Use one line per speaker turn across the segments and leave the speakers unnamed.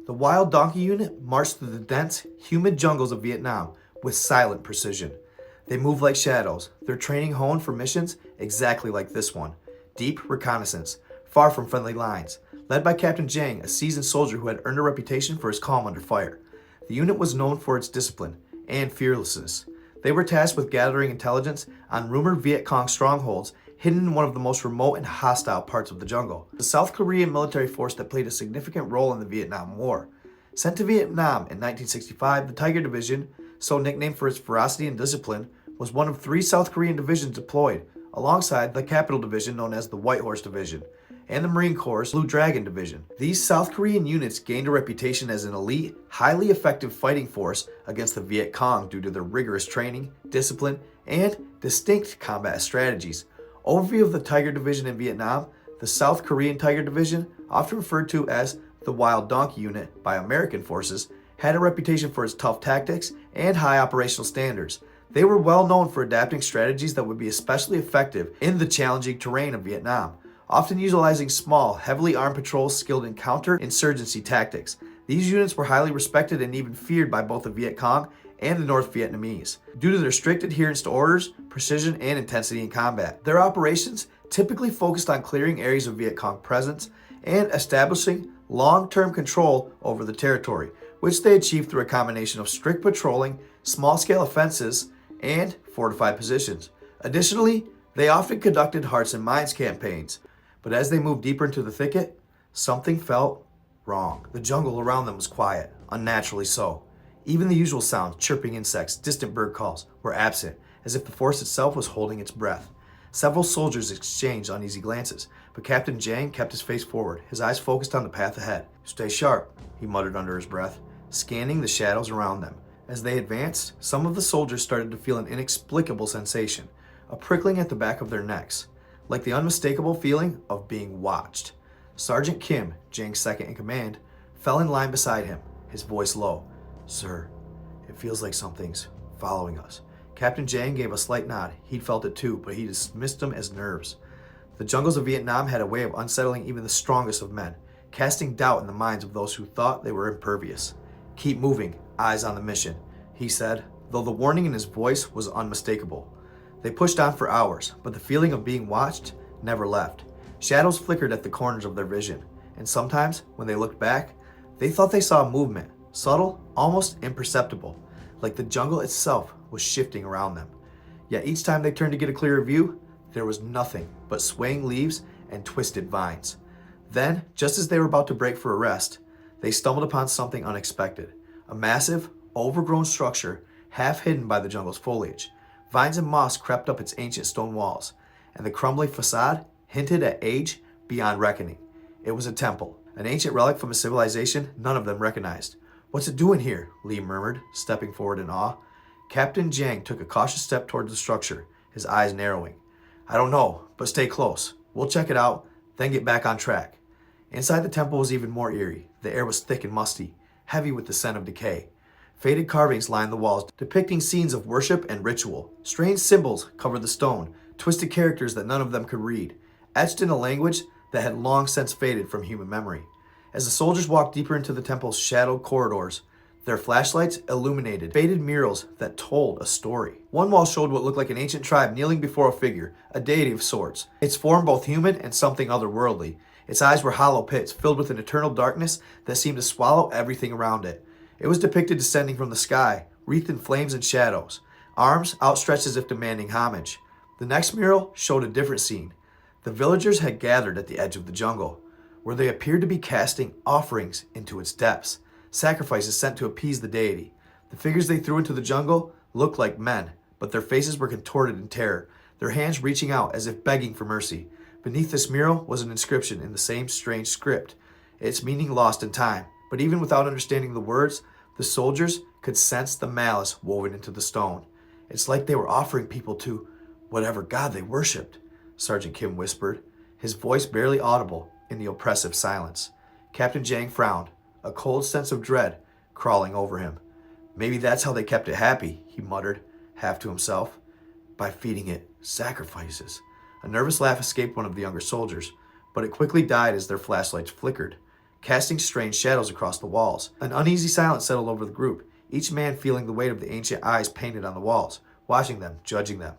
The Wild Donkey Unit marched through the dense, humid jungles of Vietnam with silent precision. They moved like shadows, their training honed for missions exactly like this one. Deep reconnaissance, far from friendly lines, led by Captain Jang, a seasoned soldier who had earned a reputation for his calm under fire. The unit was known for its discipline and fearlessness. They were tasked with gathering intelligence on rumored Viet Cong strongholds hidden in one of the most remote and hostile parts of the jungle. The South Korean military force that played a significant role in the Vietnam War. Sent to Vietnam in 1965, the Tiger Division, so nicknamed for its ferocity and discipline, was one of 3 South Korean divisions deployed, alongside the Capital Division known as the White Horse Division, and the Marine Corps' Blue Dragon Division. These South Korean units gained a reputation as an elite, highly effective fighting force against the Viet Cong due to their rigorous training, discipline, and distinct combat strategies. Overview of the Tiger Division in Vietnam. The South Korean Tiger Division, often referred to as the Wild Donkey Unit by American forces, had a reputation for its tough tactics and high operational standards. They were well known for adapting strategies that would be especially effective in the challenging terrain of Vietnam, often utilizing small, heavily armed patrols skilled in counter-insurgency tactics. These units were highly respected and even feared by both the Viet Cong and the North Vietnamese, due to their strict adherence to orders, precision, and intensity in combat. Their operations typically focused on clearing areas of Viet Cong presence and establishing long-term control over the territory, which they achieved through a combination of strict patrolling, small-scale offenses, and fortified positions. Additionally, they often conducted hearts and minds campaigns, but as they moved deeper into the thicket, something felt wrong. The jungle around them was quiet, unnaturally so. Even the usual sounds, chirping insects, distant bird calls, were absent, as if the forest itself was holding its breath. Several soldiers exchanged uneasy glances, but Captain Jang kept his face forward, his eyes focused on the path ahead. "Stay sharp," he muttered under his breath, scanning the shadows around them. As they advanced, some of the soldiers started to feel an inexplicable sensation, a prickling at the back of their necks, like the unmistakable feeling of being watched. Sergeant Kim, Jang's second in command, fell in line beside him, his voice low. "Sir, it feels like something's following us." Captain Jang gave a slight nod. He'd felt it too, but he dismissed them as nerves. The jungles of Vietnam had a way of unsettling even the strongest of men, casting doubt in the minds of those who thought they were impervious. "Keep moving, eyes on the mission," he said, though the warning in his voice was unmistakable. They pushed on for hours, but the feeling of being watched never left. Shadows flickered at the corners of their vision, and sometimes, when they looked back, they thought they saw movement, subtle, almost imperceptible, like the jungle itself was shifting around them. Yet each time they turned to get a clearer view, there was nothing but swaying leaves and twisted vines. Then, just as they were about to break for a rest, they stumbled upon something unexpected. A massive, overgrown structure, half hidden by the jungle's foliage. Vines and moss crept up its ancient stone walls, and the crumbling facade hinted at age beyond reckoning. It was a temple, an ancient relic from a civilization none of them recognized. "What's it doing here?" Lee murmured, stepping forward in awe. Captain Jang took a cautious step toward the structure, his eyes narrowing. "I don't know, but stay close. We'll check it out, then get back on track." Inside the temple was even more eerie. The air was thick and musty, heavy with the scent of decay. Faded carvings lined the walls, depicting scenes of worship and ritual. Strange symbols covered the stone, twisted characters that none of them could read, etched in a language that had long since faded from human memory. As the soldiers walked deeper into the temple's shadowed corridors, their flashlights illuminated faded murals that told a story. One wall showed what looked like an ancient tribe kneeling before a figure, a deity of sorts, its form both human and something otherworldly. Its eyes were hollow pits filled with an eternal darkness that seemed to swallow everything around it. It was depicted descending from the sky, wreathed in flames and shadows, arms outstretched as if demanding homage. The next mural showed a different scene. The villagers had gathered at the edge of the jungle, where they appeared to be casting offerings into its depths, sacrifices sent to appease the deity. The figures they threw into the jungle looked like men, but their faces were contorted in terror, their hands reaching out as if begging for mercy. Beneath this mural was an inscription in the same strange script, its meaning lost in time. But even without understanding the words, the soldiers could sense the malice woven into the stone. "It's like they were offering people to whatever god they worshipped," Sergeant Kim whispered, his voice barely audible in the oppressive silence. Captain Jang frowned, a cold sense of dread crawling over him. "Maybe that's how they kept it happy," he muttered, half to himself, "by feeding it sacrifices." A nervous laugh escaped one of the younger soldiers, but it quickly died as their flashlights flickered. casting strange shadows across the walls. An uneasy silence settled over the group, each man feeling the weight of the ancient eyes painted on the walls, watching them, judging them.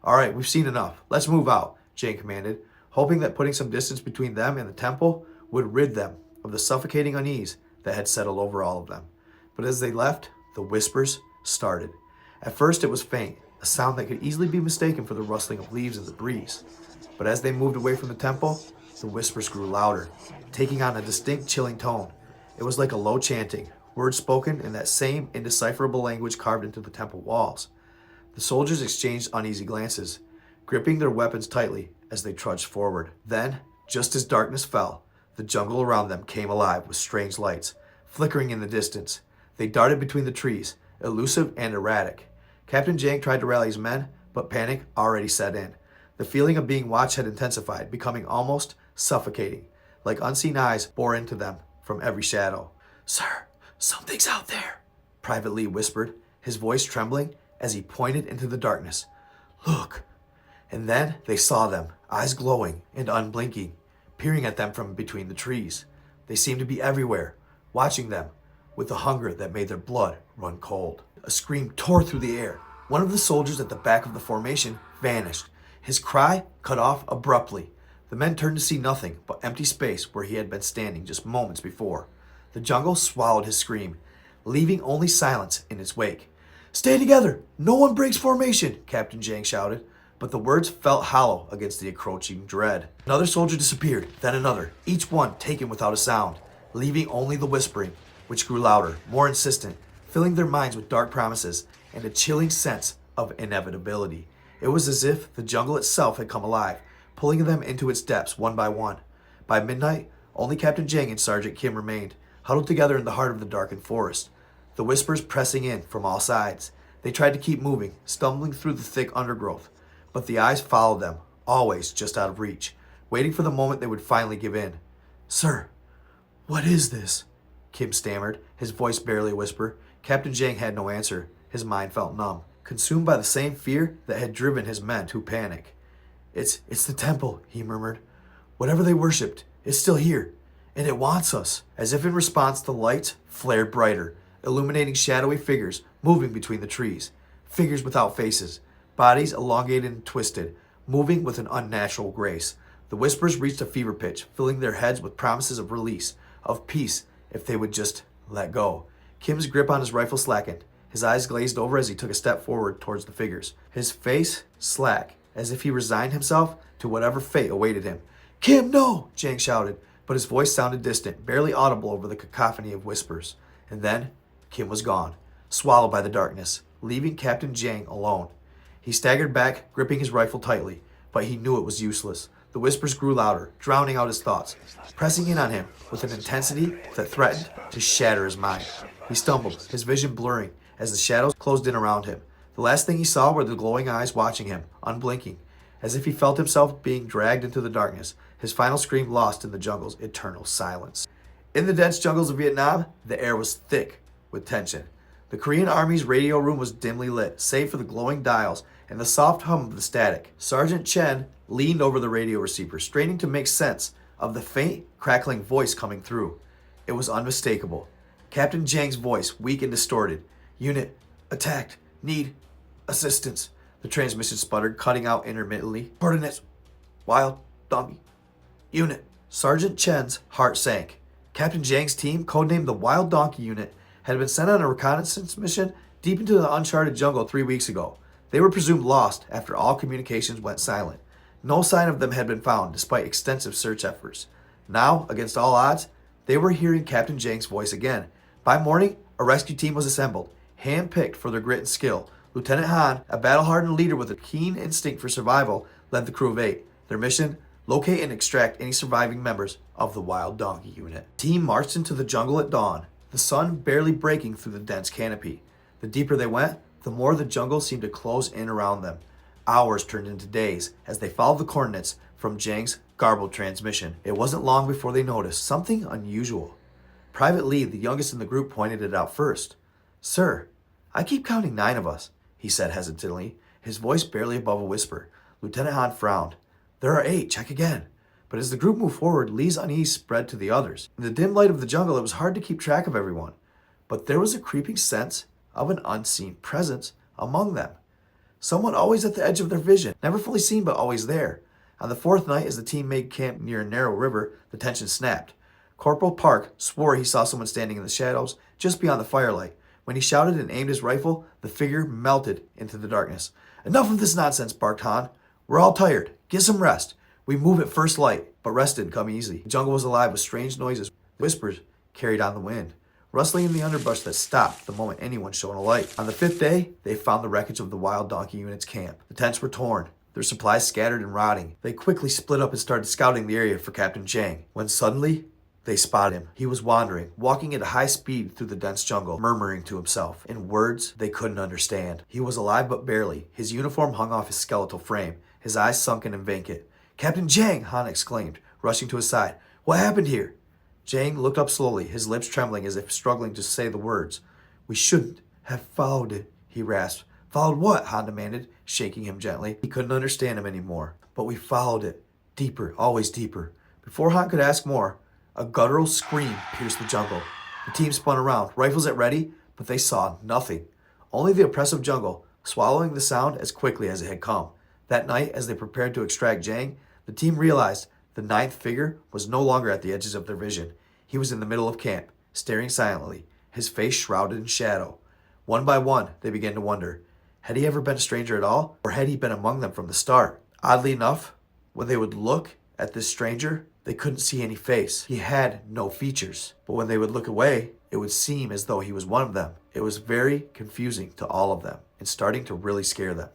"All right, we've seen enough. Let's move out," Jang commanded, hoping that putting some distance between them and the temple would rid them of the suffocating unease that had settled over all of them. But as they left, the whispers started. At first it was faint, a sound that could easily be mistaken for the rustling of leaves in the breeze. But as they moved away from the temple, the whispers grew louder, taking on a distinct chilling tone. It was like a low chanting, words spoken in that same indecipherable language carved into the temple walls. The soldiers exchanged uneasy glances, gripping their weapons tightly as they trudged forward. Then, just as darkness fell, the jungle around them came alive with strange lights, flickering in the distance. They darted between the trees, elusive and erratic. Captain Jang tried to rally his men, but panic already set in. The feeling of being watched had intensified, becoming almost suffocating, like unseen eyes bore into them from every shadow. "Sir, something's out there," Private Lee whispered, his voice trembling as he pointed into the darkness. "Look." And then they saw them, eyes glowing and unblinking, peering at them from between the trees. They seemed to be everywhere, watching them with a hunger that made their blood run cold. A scream tore through the air. One of the soldiers at the back of the formation vanished, his cry cut off abruptly. The men turned to see nothing but empty space where he had been standing just moments before. The jungle swallowed his scream, leaving only silence in its wake. "Stay together! No one breaks formation!" Captain Jang shouted, but the words felt hollow against the encroaching dread. Another soldier disappeared, then another, each one taken without a sound, leaving only the whispering, which grew louder, more insistent, filling their minds with dark promises and a chilling sense of inevitability. It was as if the jungle itself had come alive, pulling them into its depths one by one. By midnight, only Captain Jang and Sergeant Kim remained, huddled together in the heart of the darkened forest, the whispers pressing in from all sides. They tried to keep moving, stumbling through the thick undergrowth, but the eyes followed them, always just out of reach, waiting for the moment they would finally give in. "Sir, what is this?" Kim stammered, his voice barely a whisper. Captain Jang had no answer. His mind felt numb, consumed by the same fear that had driven his men to panic. It's the temple," he murmured. "Whatever they worshipped, it's still here, and it wants us." As if in response, the lights flared brighter, illuminating shadowy figures moving between the trees. Figures without faces, bodies elongated and twisted, moving with an unnatural grace. The whispers reached a fever pitch, filling their heads with promises of release, of peace, if they would just let go. Kim's grip on his rifle slackened. His eyes glazed over as he took a step forward towards the figures, his face slack, as if he resigned himself to whatever fate awaited him. "Kim, no!" Jang shouted, but his voice sounded distant, barely audible over the cacophony of whispers. And then Kim was gone, swallowed by the darkness, leaving Captain Jang alone. He staggered back, gripping his rifle tightly, but he knew it was useless. The whispers grew louder, drowning out his thoughts, pressing in on him with an intensity that threatened to shatter his mind. He stumbled, his vision blurring, as the shadows closed in around him. The last thing he saw were the glowing eyes watching him, unblinking, as if he felt himself being dragged into the darkness, his final scream lost in the jungle's eternal silence. In the dense jungles of Vietnam, the air was thick with tension. The Korean Army's radio room was dimly lit, save for the glowing dials and the soft hum of the static. Sergeant Chen leaned over the radio receiver, straining to make sense of the faint, crackling voice coming through. It was unmistakable. Captain Jang's voice, weak and distorted. "Unit, attacked, need assistance," the transmission sputtered, cutting out intermittently. "Coordinates, wild donkey, unit." Sergeant Chen's heart sank. Captain Jang's team, codenamed the Wild Donkey Unit, had been sent on a reconnaissance mission deep into the uncharted jungle 3 weeks ago. They were presumed lost after all communications went silent. No sign of them had been found, despite extensive search efforts. Now, against all odds, they were hearing Captain Jang's voice again. By morning, a rescue team was assembled, hand-picked for their grit and skill. Lieutenant Han, a battle-hardened leader with a keen instinct for survival, led the crew of 8. Their mission: locate and extract any surviving members of the Wild Donkey Unit. The team marched into the jungle at dawn, the sun barely breaking through the dense canopy. The deeper they went, the more the jungle seemed to close in around them. Hours turned into days as they followed the coordinates from Jang's garbled transmission. It wasn't long before they noticed something unusual. Private Lee, the youngest in the group, pointed it out first. "Sir, I keep counting 9 of us," he said hesitantly, his voice barely above a whisper. Lieutenant Han frowned. "There are 8, check again." But as the group moved forward, Lee's unease spread to the others. In the dim light of the jungle, it was hard to keep track of everyone. But there was a creeping sense of an unseen presence among them. Someone always at the edge of their vision, never fully seen but always there. On the fourth night, as the team made camp near a narrow river, the tension snapped. Corporal Park swore he saw someone standing in the shadows just beyond the firelight. When he shouted and aimed his rifle, the figure melted into the darkness. "Enough of this nonsense," barked Han. "We're all tired. Get some rest. We move at first light." But rest didn't come easy. The jungle was alive with strange noises, whispers carried on the wind, rustling in the underbrush that stopped the moment anyone shone a light. On the fifth day, they found the wreckage of the Wild Donkey Unit's camp. The tents were torn, their supplies scattered and rotting. They quickly split up and started scouting the area for Captain Jang, when suddenly they spotted him. He was wandering, walking at a high speed through the dense jungle, murmuring to himself in words they couldn't understand. He was alive but barely. His uniform hung off his skeletal frame, his eyes sunken and vacant. "Captain Jang!" Han exclaimed, rushing to his side. "What happened here?" Jang looked up slowly, his lips trembling as if struggling to say the words. "We shouldn't have followed it," he rasped. "Followed what?" Han demanded, shaking him gently. He couldn't understand him anymore. "But we followed it. Deeper, always deeper." Before Han could ask more, a guttural scream pierced the jungle. The team spun around, rifles at ready, but they saw nothing. Only the oppressive jungle, swallowing the sound as quickly as it had come. That night, as they prepared to extract Jang, the team realized the ninth figure was no longer at the edges of their vision. He was in the middle of camp, staring silently, his face shrouded in shadow. One by one, they began to wonder, had he ever been a stranger at all, or had he been among them from the start? Oddly enough, when they would look at this stranger, they couldn't see any face. He had no features. But when they would look away, it would seem as though he was one of them. It was very confusing to all of them, and starting to really scare them.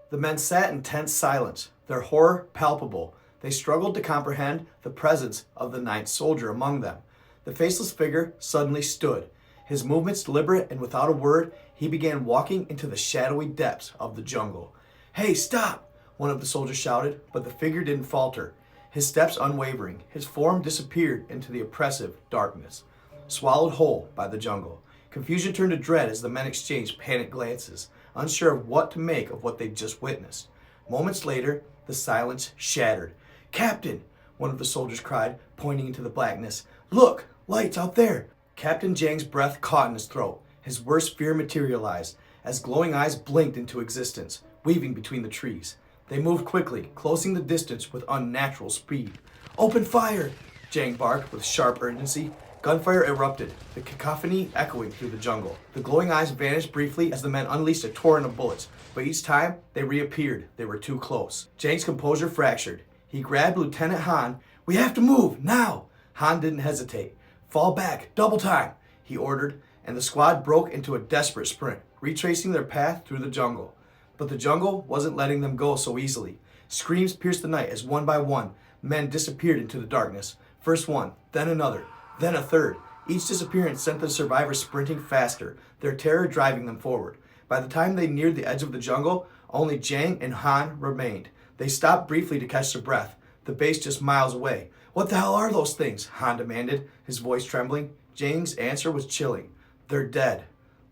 The men sat in tense silence, their horror palpable. They struggled to comprehend the presence of the ninth soldier among them. The faceless figure suddenly stood. His movements deliberate, and without a word, he began walking into the shadowy depths of the jungle. "Hey, stop!" one of the soldiers shouted, but the figure didn't falter. His steps unwavering, his form disappeared into the oppressive darkness, swallowed whole by the jungle. Confusion turned to dread as the men exchanged panicked glances, unsure of what to make of what they'd just witnessed. Moments later, the silence shattered. "Captain!" one of the soldiers cried, pointing into the blackness. "Look! Lights out there!" Captain Jang's breath caught in his throat. His worst fear materialized as glowing eyes blinked into existence, weaving between the trees. They moved quickly, closing the distance with unnatural speed. "Open fire!" Jang barked with sharp urgency. Gunfire erupted, the cacophony echoing through the jungle. The glowing eyes vanished briefly as the men unleashed a torrent of bullets, but each time they reappeared, they were too close. Jang's composure fractured. He grabbed Lieutenant Han. "We have to move, now!" Han didn't hesitate. "Fall back, double time," he ordered, and the squad broke into a desperate sprint, retracing their path through the jungle. But the jungle wasn't letting them go so easily. Screams pierced the night as one by one, men disappeared into the darkness. First one, then another, then a third. Each disappearance sent the survivors sprinting faster, their terror driving them forward. By the time they neared the edge of the jungle, only Jang and Han remained. They stopped briefly to catch their breath, the base just miles away. "What the hell are those things?" Han demanded, his voice trembling. Jang's answer was chilling. "They're dead.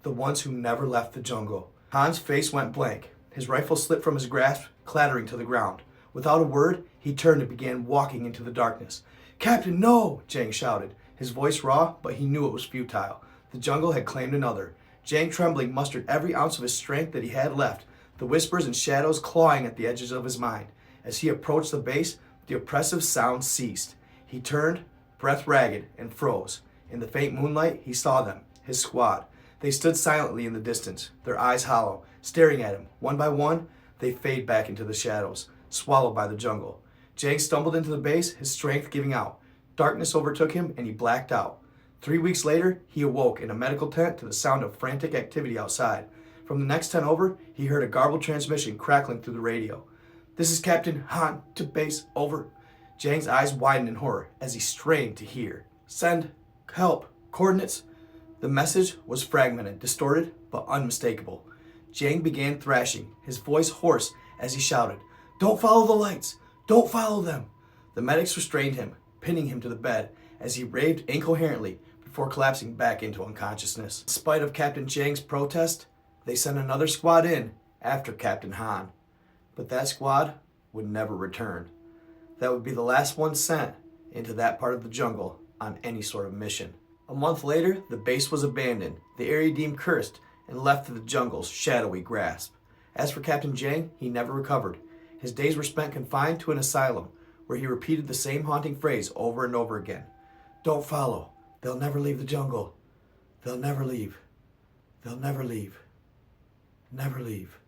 The ones who never left the jungle." Han's face went blank. His rifle slipped from his grasp, clattering to the ground. Without a word, he turned and began walking into the darkness. "Captain, no!" Jang shouted, his voice raw, but he knew it was futile. The jungle had claimed another. Jang, trembling, mustered every ounce of his strength that he had left, the whispers and shadows clawing at the edges of his mind. As he approached the base, the oppressive sound ceased. He turned, breath ragged, and froze. In the faint moonlight, he saw them, his squad. They stood silently in the distance, their eyes hollow, staring at him. One by one, they fade back into the shadows, swallowed by the jungle. Jang stumbled into the base, his strength giving out. Darkness overtook him, and he blacked out. 3 weeks later, he awoke in a medical tent to the sound of frantic activity outside. From the next tent over, he heard a garbled transmission crackling through the radio. "This is Captain Han to base, over." Jang's eyes widened in horror as he strained to hear. "Send help. Coordinates." The message was fragmented, distorted, but unmistakable. Jang began thrashing, his voice hoarse as he shouted, "Don't follow the lights! Don't follow them!" The medics restrained him, pinning him to the bed as he raved incoherently before collapsing back into unconsciousness. In spite of Captain Jang's protest, they sent another squad in after Captain Han. But that squad would never return. that would be the last one sent into that part of the jungle on any sort of mission. A month later, the base was abandoned, the area deemed cursed, and left to the jungle's shadowy grasp. As for Captain Jang, he never recovered. His days were spent confined to an asylum, where he repeated the same haunting phrase over and over again. Don't follow. They'll never leave the jungle. They'll never leave. They'll never leave. Never leave.